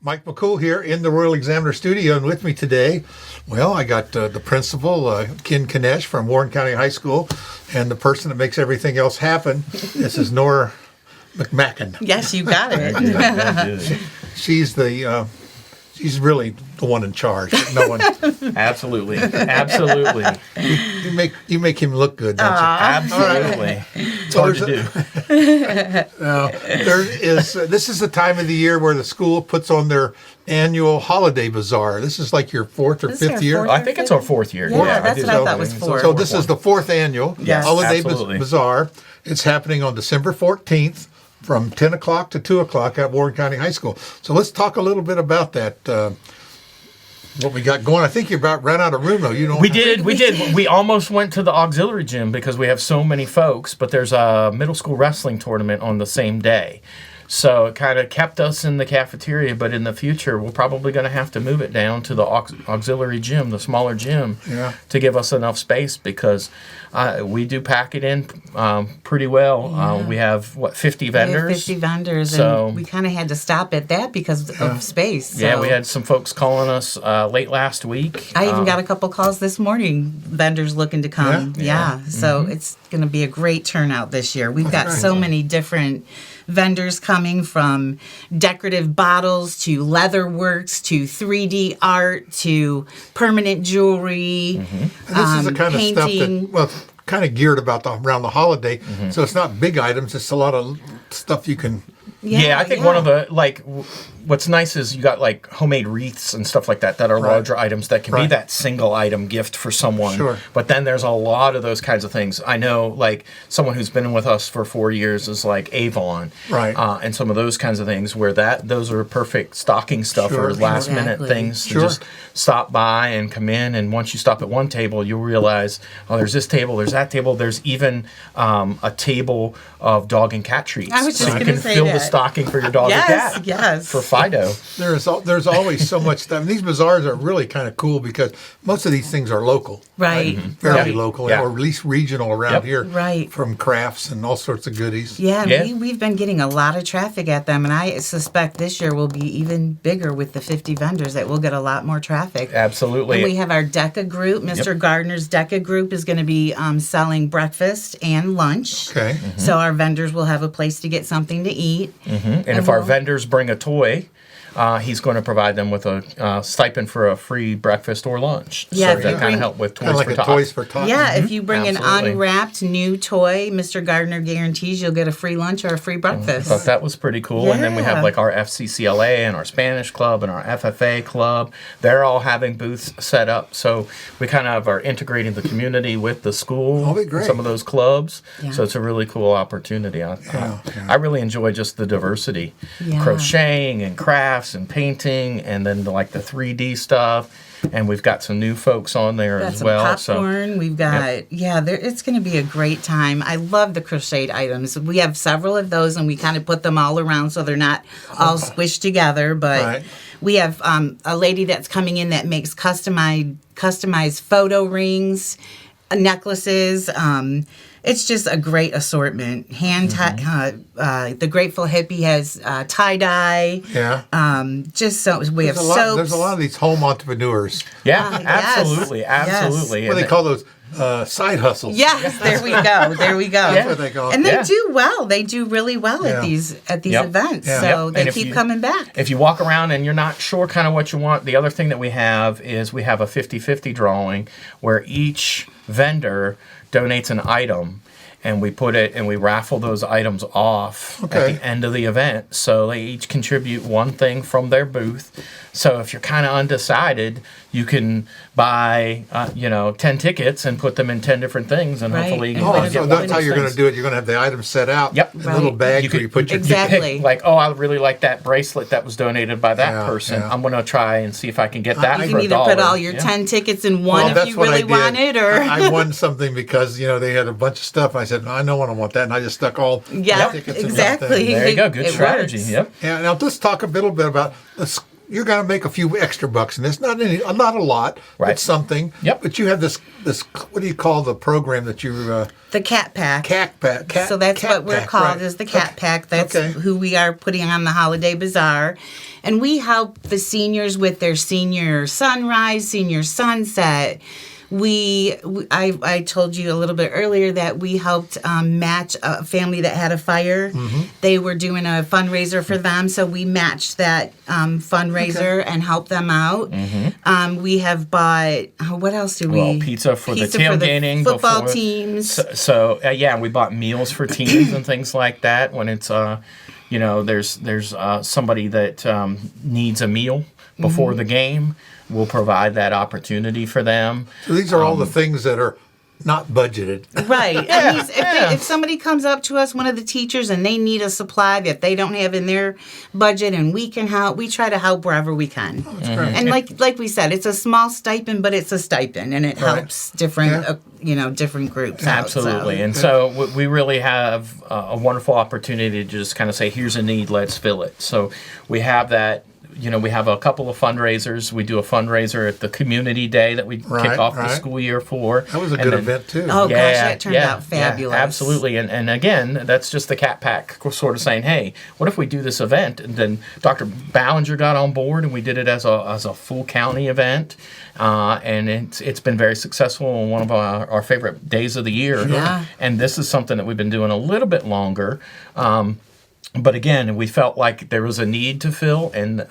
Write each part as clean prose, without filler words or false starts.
Mike McCool here in the Royal Examiner Studio, and with me today, well, I got the principal, Ken Kinesh from Warren County High School, and the person that makes everything else happen. This is Nora McMacken. Yes, you got it. She's she's really the one in charge. No one. Absolutely. You make him look good, don't you? Absolutely. It's hard to do. This is the time of the year where the school puts on their annual holiday bazaar. This is like your fourth or fifth year. I think it's our fourth year. Yeah, that's what I thought was fourth. So this is the fourth annual holiday bazaar. It's happening on December 14th. From 10 o'clock to 2 o'clock at Warren County High School. So let's talk a little bit about that, what we got going. I think you about ran out of room, though. We did. We almost went to the auxiliary gym because we have so many folks, but there's a middle school wrestling tournament on the same day. So it kind of kept us in the cafeteria, but in the future, we're probably going to have to move it down to the auxiliary gym, the smaller gym, to give us enough space because we do pack it in pretty well. Yeah. We have, 50 vendors? We have 50 vendors, so, and we kind of had to stop at that because of space. So. Yeah, we had some folks calling us late last week. I even got a couple calls this morning, vendors looking to come. Yeah. So it's going to be a great turnout this year. We've got so many different vendors coming, from decorative bottles to leather works to 3D art to permanent jewelry. And this is the kind painting. of stuff that, kind of geared around the holiday. So it's not big items. It's a lot of stuff you can. Yeah, I think one of the, what's nice is you got homemade wreaths and stuff like that are larger items that can be that single item gift for someone. Sure. But then there's a lot of those kinds of things. I know someone who's been with us for 4 years is Avon. Right. And some of those kinds of things where those are perfect stocking stuff last minute things to just stop by and come in. And once you stop at one table, you'll realize, there's this table, there's that table. There's even a table of dog and cat treats. I was just so you gonna can say fill that. the stocking for your dog or cat. Yes. For Fido. There's always so much stuff. And these bazaars are really kind of cool because most of these things are local. Right. Fairly local, or at least regional around here. Right. From crafts and all sorts of goodies. Yeah, and we've been getting a lot of traffic at them, and I suspect this year will be even bigger with the 50 vendors, that we'll get a lot more traffic. Absolutely. And we have our DECA group. Mr. Gardner's DECA group is going to be selling breakfast and lunch. Okay. So our vendors will have a place to get something to eat. And if our vendors bring a toy, he's going to provide them with a stipend for a free breakfast or lunch. Yeah, so that kind of help with Toys for Tots. Yeah, if you bring Absolutely. an unwrapped new toy, Mr. Gardner guarantees you'll get a free lunch or a free breakfast. I thought that was pretty cool. And then we have our FCCLA and our Spanish club and our FFA club. They're all having booths set up. So we kind of are integrating the community with the school. Oh, great. Some of those clubs. Yeah. So it's a really cool opportunity. I really enjoy just the diversity. Yeah. Crocheting and crafts and painting, and then the 3D stuff, and we've got some new folks on there as well. Popcorn. We've got it's going to be a great time. I love the crocheted items. We have several of those, and we kind of put them all around so they're not all squished together. But we have a lady that's coming in that makes customized photo rings, necklaces. It's just a great assortment. The Grateful Hippie has tie-dye. Yeah. We have soaps. There's a lot of these home entrepreneurs. Yeah, Yes. absolutely. What do they call those? Side hustles. Yes, there we go. That's what they call them. And they do well. They do really well at these events. Yeah. So they keep coming back. If you walk around and you're not sure kind of what you want, the other thing that we have is we have a 50-50 drawing where each vendor donates an item, and we put it and we raffle those items off at the end of the event. So they each contribute one thing from their booth. So if you're kind of undecided, you can buy 10 tickets and put them in 10 different things, and hopefully so that's how you're going to do it. You're going to have the items set out. Yep. In little bags where you put your Exactly. pick, I really like that bracelet that was donated by that person. Yeah. I'm going to try and see if I can get that You for can $1. either put all your 10 tickets in one if you really want it, or I won something because they had a bunch of stuff. I said, no, I don't want that, and I just stuck all the tickets in exactly. something. There you go. Good strategy. Works. Yep. Yeah. Now let's talk a little bit about you're going to make a few extra bucks in this. Not a lot. Right. It's something. Yep. But you have this. What do you call the program that you? The Cat Pack. Cat Pack. So that's cat what we're pack, called, right. is the Cat Pack. That's Okay. who we are putting on the Holiday Bazaar. And we help the seniors with their senior sunrise, senior sunset. I told you a little bit earlier that we helped match a family that had a fire. Mm-hmm. They were doing a fundraiser for them, so we matched that fundraiser and helped them out. Mm-hmm. We have bought, what else do we? Well, pizza for the tailgating. Football before. teams. So we bought meals for teens and things like that when it's, there's somebody that needs a meal before the game. We'll provide that opportunity for them. So these are all the things that are not budgeted. Right. And if somebody comes up to us, one of the teachers, and they need a supply that they don't have in their budget and we can help, we try to help wherever we can. That's great. And like we said, it's a small stipend, but it's a stipend, and it helps different different groups out. Absolutely. And so we really have a wonderful opportunity to just kind of say, here's a need, let's fill it. So we have that. We have a couple of fundraisers. We do a fundraiser at the community day that we kick off the school year for. That was a good event, too. Oh, gosh, that turned out fabulous. Yeah, absolutely. And again, that's just the Cat Pack sort of saying, hey, what if we do this event? And then Dr. Ballinger got on board, and we did it as a full county event. And it's been very successful and one of our favorite days of the year. Yeah. And this is something that we've been doing a little bit longer. But again, we felt like there was a need to fill, and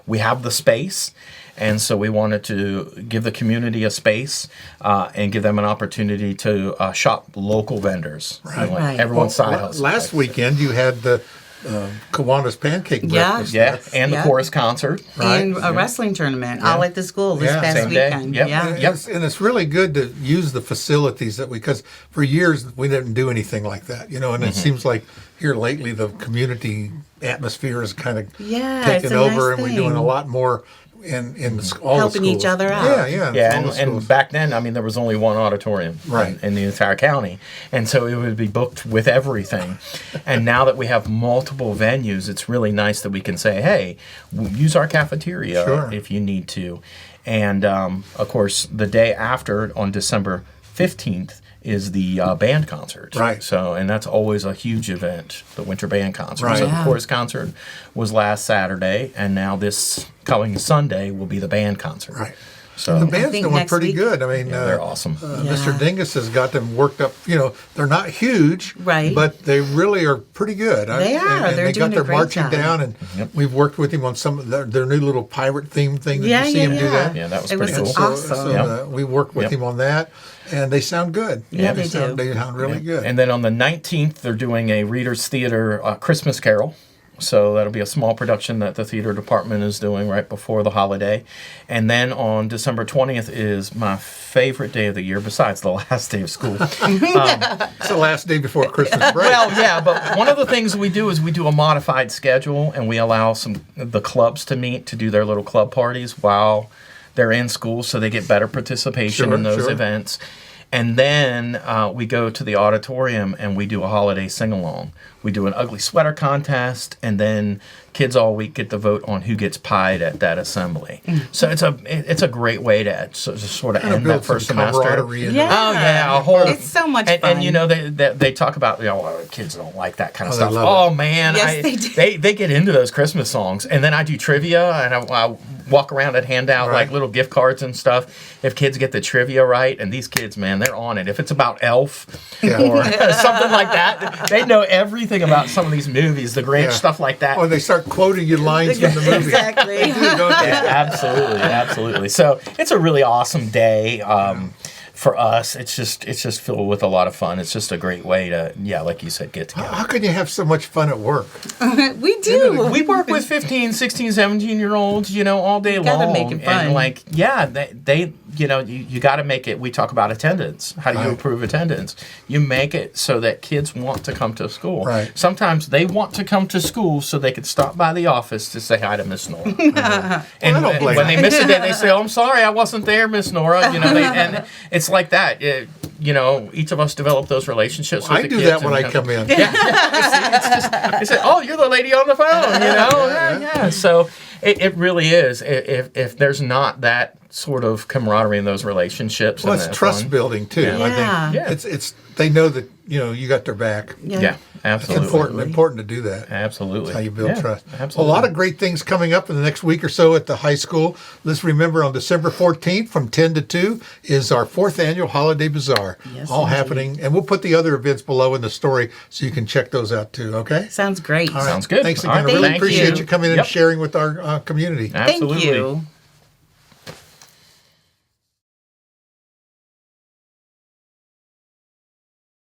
we have the space. And so we wanted to give the community a space and give them an opportunity to shop local vendors. Right. Everyone's side hustle. Last weekend, you had the Kiwanis Pancake Breakfast. Yeah, and the chorus concert. And a wrestling tournament all at the school this past Same day. weekend. Yep. Yeah. And it's really good to use the facilities because for years we didn't do anything like that, and it seems like here lately the community atmosphere is kind of taken over, and we're doing a lot more in all helping the schools. each other out. And back then, there was only one auditorium in the entire county, and so it would be booked with everything. And now that we have multiple venues, it's really nice that we can say, hey, use our cafeteria if you need to. And of course, the day after, on December 15th, is the band concert. Right. So, and that's always a huge event, the winter band concert. Right. So the chorus concert was last Saturday, and now this coming Sunday will be the band concert. Right. So the band's doing pretty good. they're awesome. Mr. Dingus has got them worked up. They're not huge, but they really are pretty good. They are. And they're they doing got their a great marching job. down, and we've worked with him on some of their new little pirate theme thing. Did you see him do that? Yeah, that was It pretty was cool. awesome. So we worked with him on that, and they sound good. Yeah, they sound do. really good. And then on the 19th, they're doing a Reader's Theater Christmas Carol. So that'll be a small production that the theater department is doing right before the holiday. And then on December 20th is my favorite day of the year, besides the last day of school. It's the last day before Christmas break. Well, yeah, but one of the things we do is we do a modified schedule, and we allow the clubs to meet to do their little club parties while they're in school, so they get better participation in those events. And then we go to the auditorium and we do a holiday sing-along. We do an ugly sweater contest, and then kids all week get to vote on who gets pied at that assembly. So it's a great way to sort of end that first semester. It's so much fun. And they talk about kids don't like that kind of stuff. Man, yes, they do. They get into those Christmas songs, and then I do trivia, and I walk around and hand out like little gift cards and stuff. If kids get the trivia right, and these kids, man, they're on it. If it's about Elf or something like that, they know everything about some of these movies, the Grinch, stuff like that. Or they start quoting you lines from the movie. Exactly. They do, don't they? Absolutely. So it's a really awesome day. For us, it's just filled with a lot of fun. It's just a great way to, like you said, get together. How can you have so much fun at work? We do. We work with 15, 16, 17-year-olds, all day long. Gotta make it fun. And they you got to make it. We talk about attendance. How do you improve attendance? You make it so that kids want to come to school. Right. Sometimes they want to come to school so they could stop by the office to say hi to Miss Nora. And when they miss a day, they say, "Oh, I'm sorry, I wasn't there, Miss Nora." And it's like that. Each of us develop those relationships with the kids. I do that when I come in. It's just, they say, "Oh, you're the lady on the phone," So It really is. If there's not that sort of camaraderie in those relationships, well, and it's that trust fun. building too. Yeah. I think Yeah. it's they know that you got their back. Yeah, It's absolutely. important to do that. Absolutely. That's how you build Yeah, trust. Absolutely. A lot of great things coming up in the next week or so at the high school. Let's remember on December 14th from 10 to 2 is our 4th Annual Holiday Bazaar. Yes, all indeed. happening. And we'll put the other events below in the story so you can check those out too, okay? Sounds great. All right. Sounds good. Thanks All again. right, I really thank appreciate you. you coming in Yep. and sharing with our community. Absolutely. Thank you.